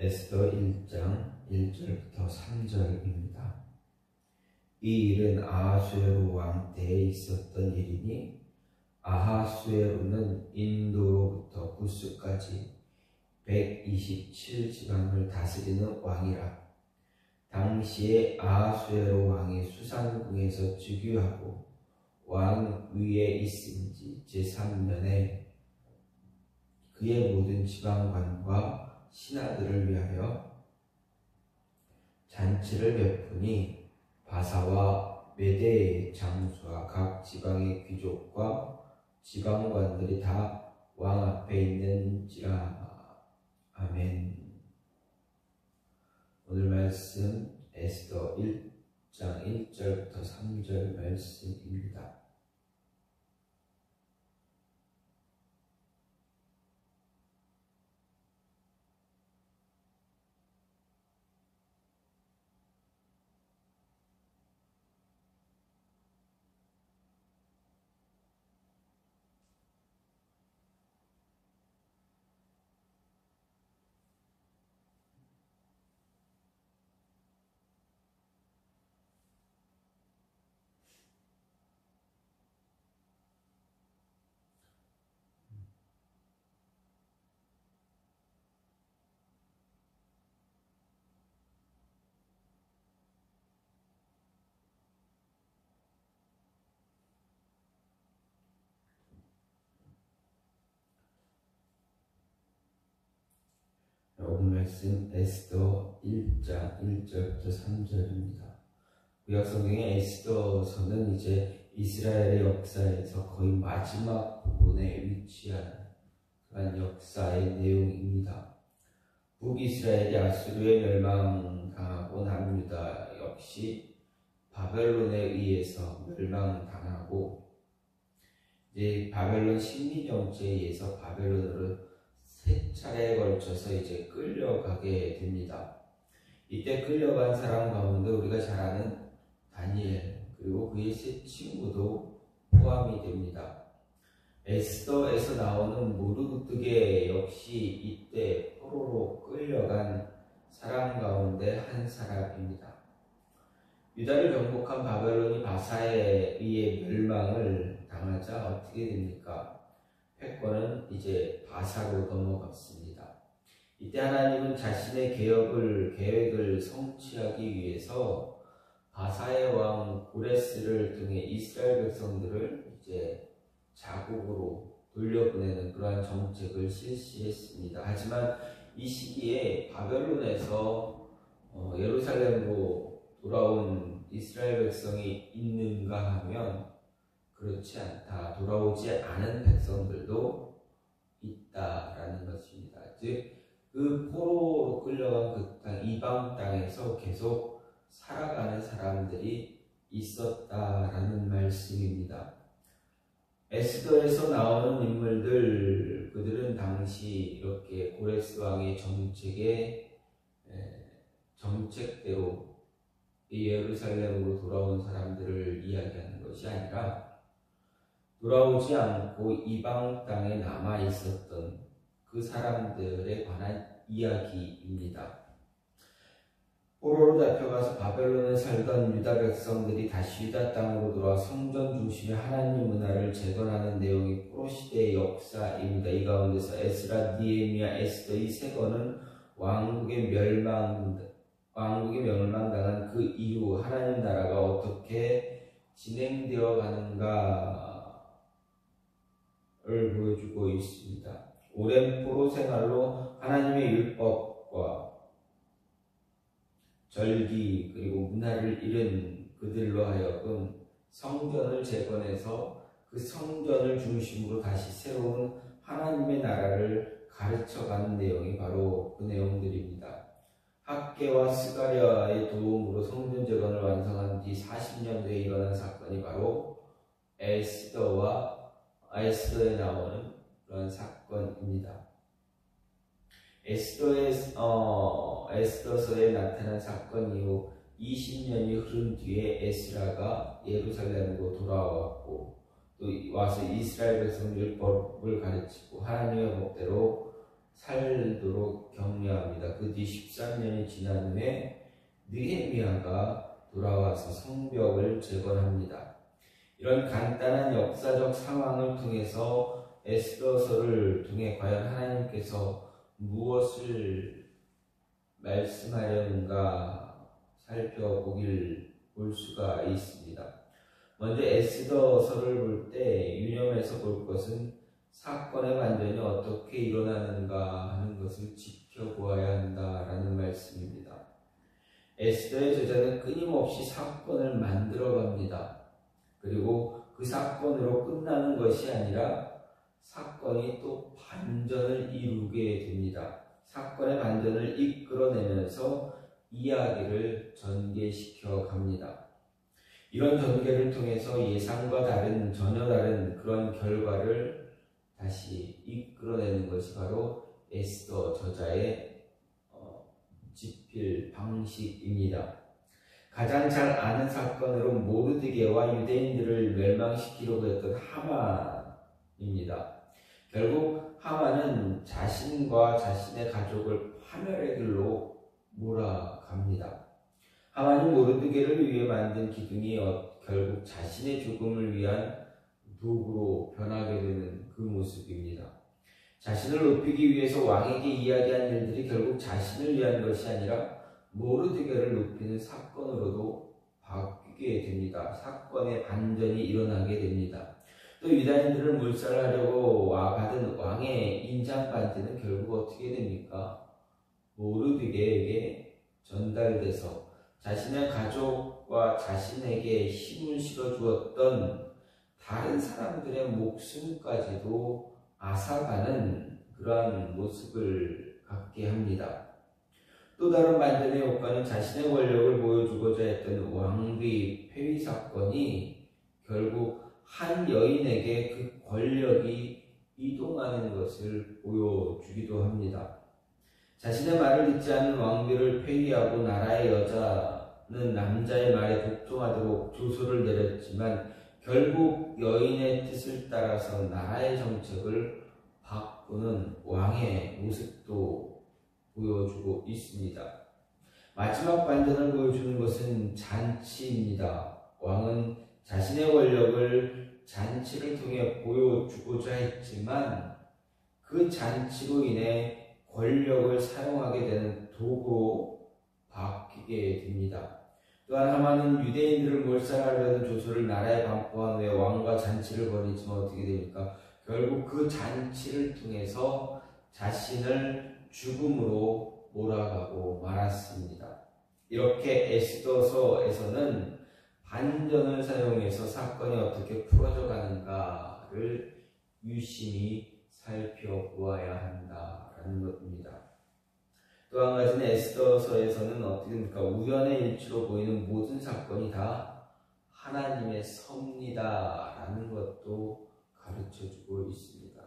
에스더 1장 1절부터 3절입니다. 이 일은 아하수에로 왕 때에 있었던 일이니 아하수에로는 인도로부터 구스까지 127지방을 다스리는 왕이라. 당시에 아하수에로 왕이 수산궁에서 즉위하고 왕 위에 있은 지 제3년에 그의 모든 지방관과 신하들을 위하여 잔치를 베푸니 바사와 메대의 장수와 각 지방의 귀족과 지방관들이 다 왕 앞에 있는지라. 아멘. 오늘 말씀 에스더 1장 1절부터 3절 말씀입니다. 오늘 말씀 에스더 1장 1절부터 3절입니다. 구약성경의 에스더서는 이제 이스라엘의 역사에서 거의 마지막 부분에 위치한 그런 역사의 내용입니다. 북이스라엘이 아수르에 멸망당하고 남유다 역시 바벨론에 의해서 멸망당하고 이제 바벨론 심리정치에 의해서 바벨론으로 세 차례에 걸쳐서 이제 끌려가게 됩니다. 이때 끌려간 사람 가운데 우리가 잘 아는 다니엘 그리고 그의 세 친구도 포함이 됩니다. 에스더에서 나오는 무르드게 역시 이때 포로로 끌려간 사람 가운데 한 사람입니다. 유다를 정복한 바벨론이 바사에 의해 멸망을 당하자 어떻게 됩니까? 패권은 이제 바사로 넘어갔습니다. 이때 하나님은 자신의 계획을 성취하기 위해서 바사의 왕 고레스를 통해 이스라엘 백성들을 이제 자국으로 돌려보내는 그러한 정책을 실시했습니다. 하지만 이 시기에 바벨론에서 예루살렘으로 돌아온 이스라엘 백성이 있는가 하면 그렇지 않다. 돌아오지 않은 백성들도 있다라는 것입니다. 즉, 그 포로로 끌려간 그 땅, 이방 땅에서 계속 살아가는 사람들이 있었다라는 말씀입니다. 에스더에서 나오는 인물들, 그들은 당시 이렇게 고레스 왕의 정책대로 예루살렘으로 돌아온 사람들을 이야기하는 것이 아니라 돌아오지 않고 이방 땅에 남아 있었던 그 사람들에 관한 이야기입니다. 포로로 잡혀가서 바벨론에 살던 유다 백성들이 다시 유다 땅으로 돌아와 성전 중심의 하나님 문화를 재건하는 내용이 포로 시대의 역사입니다. 이 가운데서 에스라, 니에미야, 에스더 이 세 권은 왕국의 멸망당한 그 이후 하나님 나라가 어떻게 진행되어 가는가 을 보여주고 있습니다. 오랜 포로 생활로 하나님의 율법과 절기 그리고 문화를 잃은 그들로 하여금 성전을 재건해서 그 성전을 중심으로 다시 새로운 하나님의 나라를 가르쳐가는 내용이 바로 그 내용들입니다. 학계와 스가랴의 도움으로 성전 재건을 완성한 뒤 40년 뒤에 일어난 사건이 바로 에스더에 나오는 그런 사건입니다. 에스더서에 나타난 사건 이후 20년이 흐른 뒤에 에스라가 예루살렘으로 돌아왔고 또 와서 이스라엘 백성 율법을 가르치고 하나님의 법대로 살도록 격려합니다. 그 뒤 13년이 지난 후에 느헤미야가 돌아와서 성벽을 재건합니다. 이런 간단한 역사적 상황을 통해서 에스더서를 통해 과연 하나님께서 무엇을 말씀하려는가 볼 수가 있습니다. 먼저 에스더서를 볼 때 유념해서 볼 것은 사건의 반전이 어떻게 일어나는가 하는 것을 지켜보아야 한다라는 말씀입니다. 에스더의 저자는 끊임없이 사건을 만들어갑니다. 그리고 그 사건으로 끝나는 것이 아니라 사건이 또 반전을 이루게 됩니다. 사건의 반전을 이끌어내면서 이야기를 전개시켜 갑니다. 이런 전개를 통해서 예상과 전혀 다른 그런 결과를 다시 이끌어내는 것이 바로 에스더 저자의 집필 방식입니다. 가장 잘 아는 사건으로 모르드게와 유대인들을 멸망시키려고 했던 하만입니다. 결국 하만은 자신과 자신의 가족을 파멸의 길로 몰아갑니다. 하만이 모르드게를 위해 만든 기둥이 결국 자신의 죽음을 위한 도구로 변하게 되는 그 모습입니다. 자신을 높이기 위해서 왕에게 이야기한 일들이 결국 자신을 위한 것이 아니라 모르드게를 높이는 사건으로도 바뀌게 됩니다. 사건의 반전이 일어나게 됩니다. 또 유다인들을 몰살하려고 받은 왕의 인장 반지는 결국 어떻게 됩니까? 모르드게에게 전달돼서 자신의 가족과 자신에게 힘을 실어주었던 다른 사람들의 목숨까지도 앗아가는 그러한 모습을 갖게 합니다. 또 다른 반전의 효과는 자신의 권력을 보여주고자 했던 왕비 폐위 사건이 결국 한 여인에게 그 권력이 이동하는 것을 보여주기도 합니다. 자신의 말을 듣지 않은 왕비를 폐위하고 나라의 여자는 남자의 말에 복종하도록 조서를 내렸지만 결국 여인의 뜻을 따라서 나라의 정책을 바꾸는 왕의 모습도 보여주고 있습니다. 마지막 반전을 보여주는 것은 잔치입니다. 왕은 자신의 권력을 잔치를 통해 보여주고자 했지만 그 잔치로 인해 권력을 사용하게 되는 도구로 바뀌게 됩니다. 또한 하만은 유대인들을 몰살하려는 조서를 나라에 반포한 후에 왕과 잔치를 벌이지만 어떻게 됩니까? 결국 그 잔치를 통해서 자신을 죽음으로 몰아가고 말았습니다. 이렇게 에스더서에서는 반전을 사용해서 사건이 어떻게 풀어져 가는가를 유심히 살펴보아야 한다라는 것입니다. 또 한 가지는 에스더서에서는 어떻게 됩니까? 우연의 일치로 보이는 모든 사건이 다 하나님의 섭리다라는 것도 가르쳐주고 있습니다.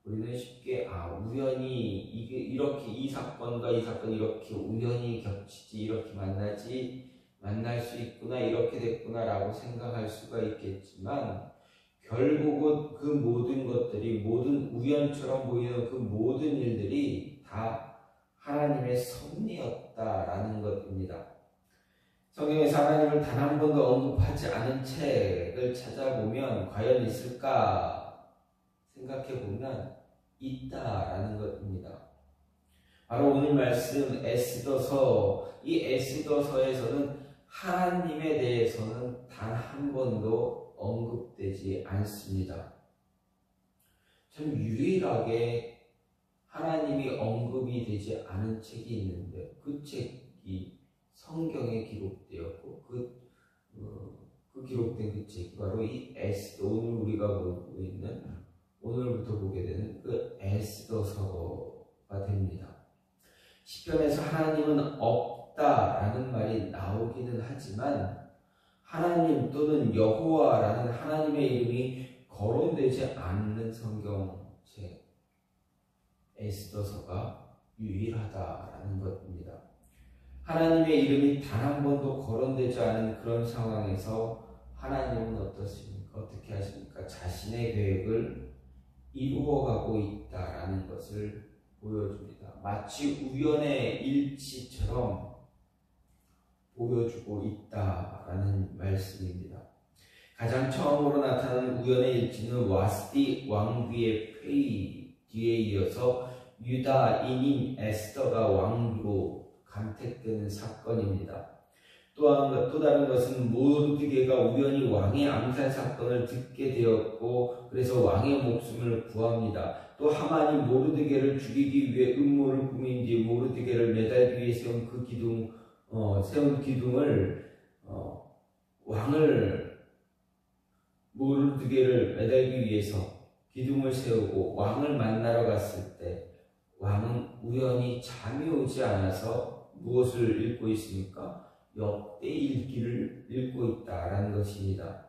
우리는 쉽게 우연히 이렇게 이 사건과 이 사건이 이렇게 우연히 겹치지 이렇게 만날 수 있구나 이렇게 됐구나라고 생각할 수가 있겠지만 결국은 그 모든 것들이 모든 우연처럼 보이는 그 모든 일들이 다 하나님의 섭리였다라는 것입니다. 성경에서 하나님을 단 한 번도 언급하지 않은 책을 찾아보면 과연 있을까 생각해보면 있다라는 것입니다. 바로 오늘 말씀 에스더서, 이 에스더서에서는 하나님에 대해서는 단 한 번도 언급되지 않습니다. 참 유일하게 하나님이 언급이 되지 않은 책이 있는데 그 책이 성경에 기록되었고 그 기록된 그 책이 바로 이 에스더, 오늘 우리가 보고 있는 오늘부터 보게 되는 그 에스더서가 됩니다. 시편에서 하나님은 없다라는 말이 나오기는 하지만 하나님 또는 여호와라는 하나님의 이름이 거론되지 않는 성경책 에스더서가 유일하다라는 것입니다. 하나님의 이름이 단 한 번도 거론되지 않은 그런 상황에서 하나님은 어떻습니까? 어떻게 하십니까? 자신의 계획을 이루어가고 있다라는 것을 보여줍니다. 마치 우연의 일치처럼 보여주고 있다라는 말씀입니다. 가장 처음으로 나타난 우연의 일치는 와스디 왕비의 폐위 뒤에 이어서 유다인인 에스더가 왕으로 간택되는 사건입니다. 또 다른 것은 모르드게가 우연히 왕의 암살 사건을 듣게 되었고 그래서 왕의 목숨을 구합니다. 또 하만이 모르드게를 죽이기 위해 음모를 꾸민 뒤 모르드게를 매달기 위해 세운 기둥을 왕을 모르드게를 매달기 위해서 기둥을 세우고 왕을 만나러 갔을 때 왕은 우연히 잠이 오지 않아서 무엇을 읽고 있습니까? 역대 일기를 읽고 있다라는 것입니다.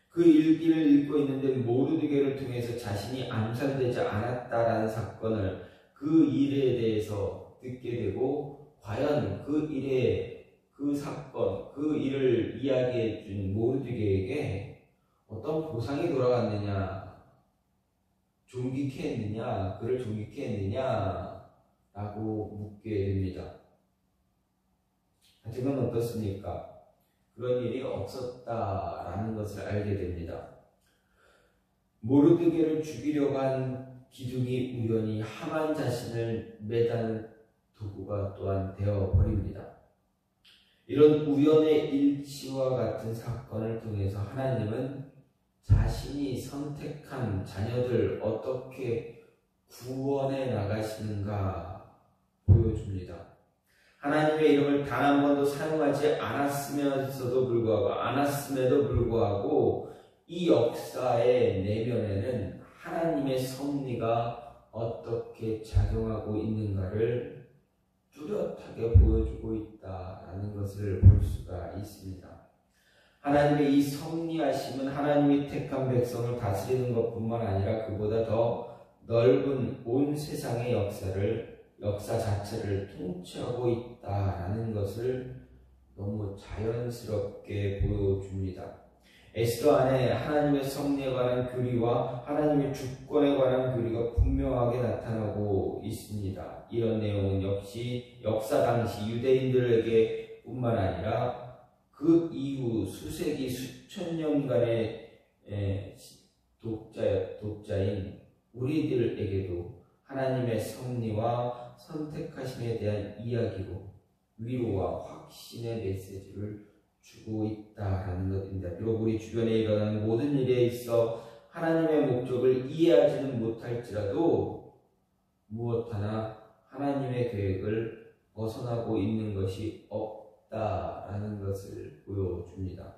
그 일기를 읽고 있는데 모르드게를 통해서 자신이 암살되지 않았다라는 사건을 그 일에 대해서 듣게 되고 과연 그 일에 그 사건, 그 일을 이야기해 준 모르드게에게 어떤 보상이 돌아갔느냐, 존귀케 했느냐, 그를 존귀케 했느냐 라고 묻게 됩니다. 하지만 어떻습니까? 그런 일이 없었다라는 것을 알게 됩니다. 모르드게를 죽이려고 한 기둥이 우연히 하만 자신을 매다는 도구가 또한 되어버립니다. 이런 우연의 일치와 같은 사건을 통해서 하나님은 자신이 선택한 자녀들 어떻게 구원해 나가시는가 보여줍니다. 하나님의 이름을 단 한 번도 사용하지 않았음에도 불구하고 이 역사의 내면에는 하나님의 섭리가 어떻게 작용하고 있는가를 뚜렷하게 보여주고 있다라는 것을 볼 수가 있습니다. 하나님의 이 섭리하심은 하나님이 택한 백성을 다스리는 것뿐만 아니라 그보다 더 넓은 온 세상의 역사 자체를 통치하고 있다라는 것을 너무 자연스럽게 보여줍니다. 에스더 안에 하나님의 섭리에 관한 교리와 하나님의 주권에 관한 교리가 분명하게 나타나고 있습니다. 이런 내용은 역시 역사 당시 유대인들에게 뿐만 아니라 그 이후 수세기 수천 년간의 독자인 우리들에게도 하나님의 섭리와 선택하심에 대한 이야기로 위로와 확신의 메시지를 주고 있다라는 것입니다. 비록 우리 주변에 일어나는 모든 일에 있어 하나님의 목적을 이해하지는 못할지라도 무엇 하나 하나님의 계획을 벗어나고 있는 것이 없다라는 것을 보여줍니다.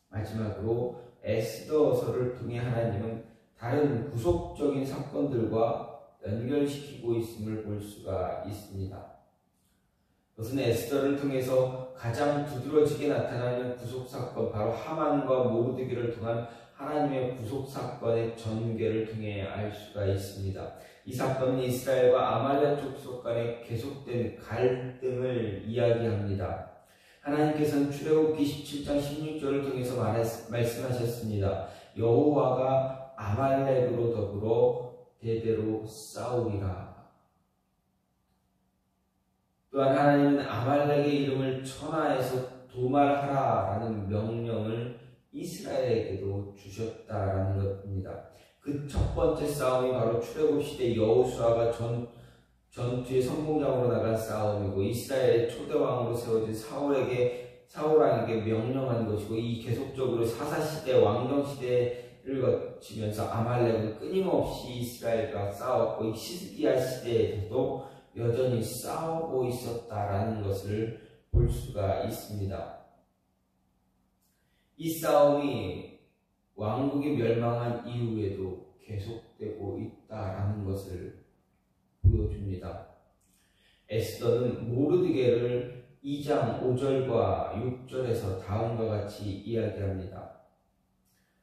마지막으로 에스더서를 통해 하나님은 다른 구속적인 사건들과 연결시키고 있음을 볼 수가 있습니다. 그것은 에스더를 통해서 가장 두드러지게 나타나는 구속사건, 바로 하만과 모르드게를 통한 하나님의 구속사건의 전개를 통해 알 수가 있습니다. 이 사건은 이스라엘과 아말렉 족속 간의 계속된 갈등을 이야기합니다. 하나님께서는 출애굽기 17장 16절을 통해서 말씀하셨습니다. 여호와가 아말렉으로 더불어 대대로 싸우리라. 또한 하나님은 아말렉의 이름을 천하에서 도말하라라는 명령을 이스라엘에게도 주셨다라는 것입니다. 그 첫 번째 싸움이 바로 출애굽 시대 여호수아가 전투의 선봉장으로 나간 싸움이고 이스라엘의 초대왕으로 세워진 사울왕에게 명령한 것이고, 이 계속적으로 사사시대 왕정시대를 거치면서 아말렉은 끊임없이 이스라엘과 싸웠고 이 시드기야 시대에서도 여전히 싸우고 있었다라는 것을 볼 수가 있습니다. 이 싸움이 왕국이 멸망한 이후에도 계속되고 있다라는 것을 보여줍니다. 에스더는 모르드게를 2장 5절과 6절에서 다음과 같이 이야기합니다.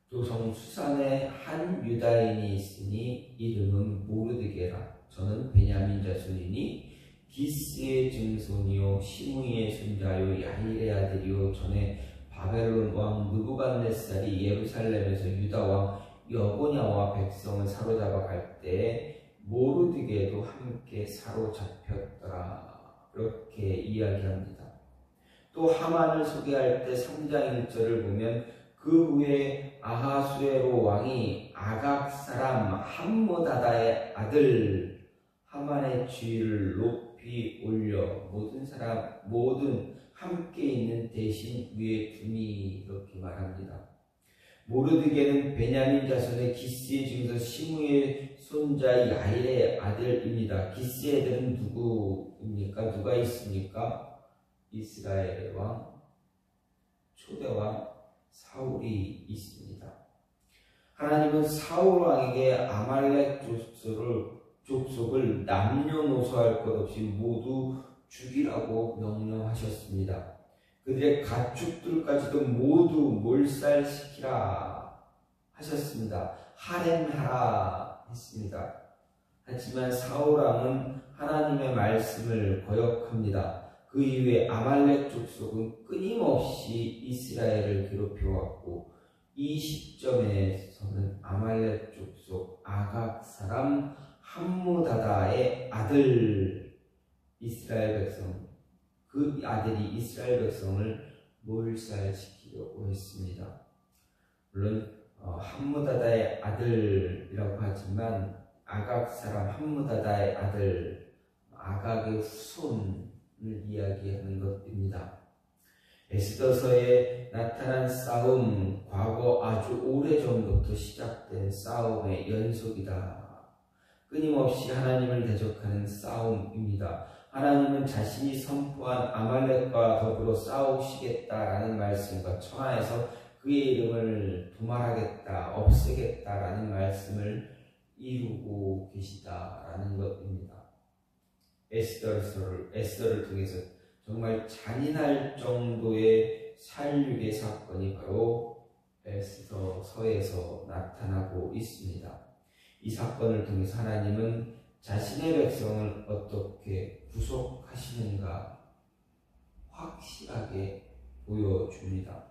도성 수산에 한 유다인이 있으니 이름은 모르드게라. 저는 베냐민 자손이니 기스의 증손이요 시므이의 손자요 야힐의 아들이요 전에 바벨론 왕 느부갓네살이 예루살렘에서 유다 왕 여고냐와 백성을 사로잡아 갈 때에 모르드게도 함께 사로잡혔더라. 그렇게 이야기합니다. 또 하만을 소개할 때 3장 1절을 보면 그 후에 아하수에로 왕이 아각 사람 함므다다의 아들 하만의 지위를 높이 올려 모든 함께 있는 대신 위에 두니 이렇게 말합니다. 모르드게는 베냐민 자손의 기스의 중에서 시므의 손자 야일의 아들입니다. 기스의 애들은 누구입니까? 누가 있습니까? 이스라엘의 왕, 초대왕 사울이 있습니다. 하나님은 사울 왕에게 아말렉 족속을 남녀노소할 것 없이 모두 죽이라고 명령하셨습니다. 그들의 가축들까지도 모두 몰살시키라 하셨습니다. 할애하라 했습니다. 하지만 사울 왕은 하나님의 말씀을 거역합니다. 그 이후에 아말렉 족속은 끊임없이 이스라엘을 괴롭혀왔고 이 시점에서는 아말렉 족속 아각 사람 함므다다의 아들 이스라엘 백성, 그 아들이 이스라엘 백성을 몰살시키려고 했습니다. 물론 함므다다의 아들이라고 하지만 아각 사람 함므다다의 아들, 아각의 후손을 이야기하는 것입니다. 에스더서에 나타난 싸움, 과거 아주 오래전부터 시작된 싸움의 연속이다. 끊임없이 하나님을 대적하는 싸움입니다. 하나님은 자신이 선포한 아말렉과 더불어 싸우시겠다라는 말씀과 천하에서 그의 이름을 도말하겠다, 없애겠다라는 말씀을 이루고 계시다라는 것입니다. 에스더를 통해서 정말 잔인할 정도의 살육의 사건이 바로 에스더서에서 나타나고 있습니다. 이 사건을 통해서 하나님은 자신의 백성을 어떻게 구속하시는가 확실하게 보여줍니다.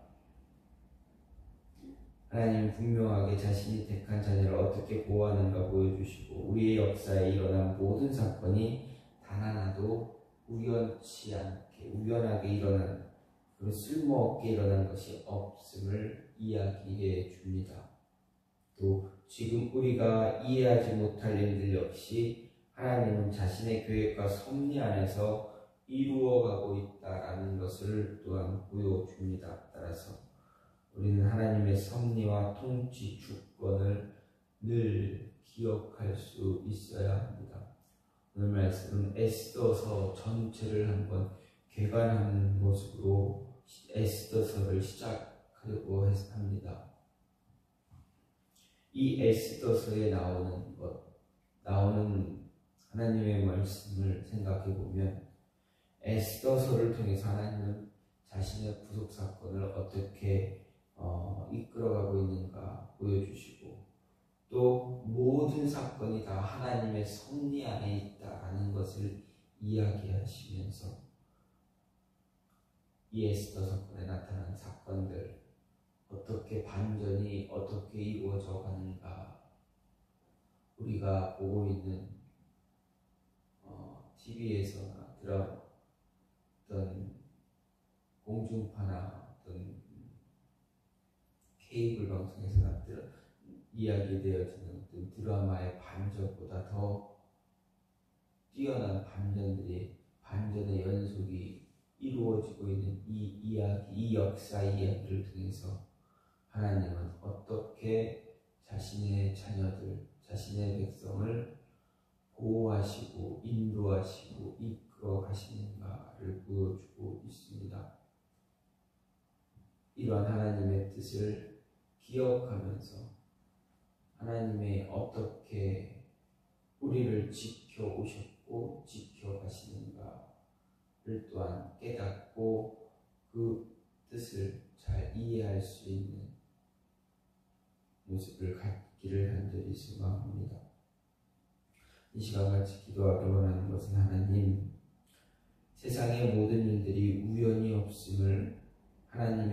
하나님은 분명하게 자신이 택한 자녀를 어떻게 보호하는가 보여주시고 우리의 역사에 일어난 모든 사건이 단 하나도 우연치 않게 우연하게 일어난 그리고 쓸모없게 일어난 것이 없음을 이야기해 줍니다. 또 지금 우리가 이해하지 못할 일들 역시 하나님은 자신의 계획과 섭리 안에서 이루어가고 있다라는 것을 또한 보여줍니다. 따라서 우리는 하나님의 섭리와 통치 주권을 늘 기억할 수 있어야 합니다. 오늘 말씀은 에스더서 전체를 한번 개관하는 모습으로 에스더서를 시작하려고 합니다. 이 에스더서에 나오는 하나님의 말씀을 생각해 보면 에스더서를 통해서 하나님은 자신의 구속 사건을 어떻게 이끌어가고 있는가 보여주시고 또 모든 사건이 다 하나님의 섭리 안에 있다라는 것을 이야기하시면서 이 에스더 사건에 나타난 사건들 어떻게 반전이 어떻게 이루어져 가는가 우리가 보고 있는 TV에서나 어떤 공중파나 어떤 케이블 방송에서 이야기되어지는 어떤 드라마의 반전보다 더 뛰어난 반전의 연속이 이루어지고 있는 이 이야기, 이 역사 이야기를 통해서 하나님은 어떻게 자신의 자녀들, 자신의 백성을 보호하시고 인도하시고 이끌어 가시는가를 보여주고 있습니다. 이러한 하나님의 뜻을 기억하면서 하나님의 어떻게 우리를 지켜오셨고 지켜가시는가를 또한 깨닫고 그 뜻을 잘 이해할 수 있는 모습을 갖기를 간절히 소망합니다. 이 시간 같이 기도하기 원하는 것은 하나님, 세상의 모든 일들이 우연이 없음을 하나님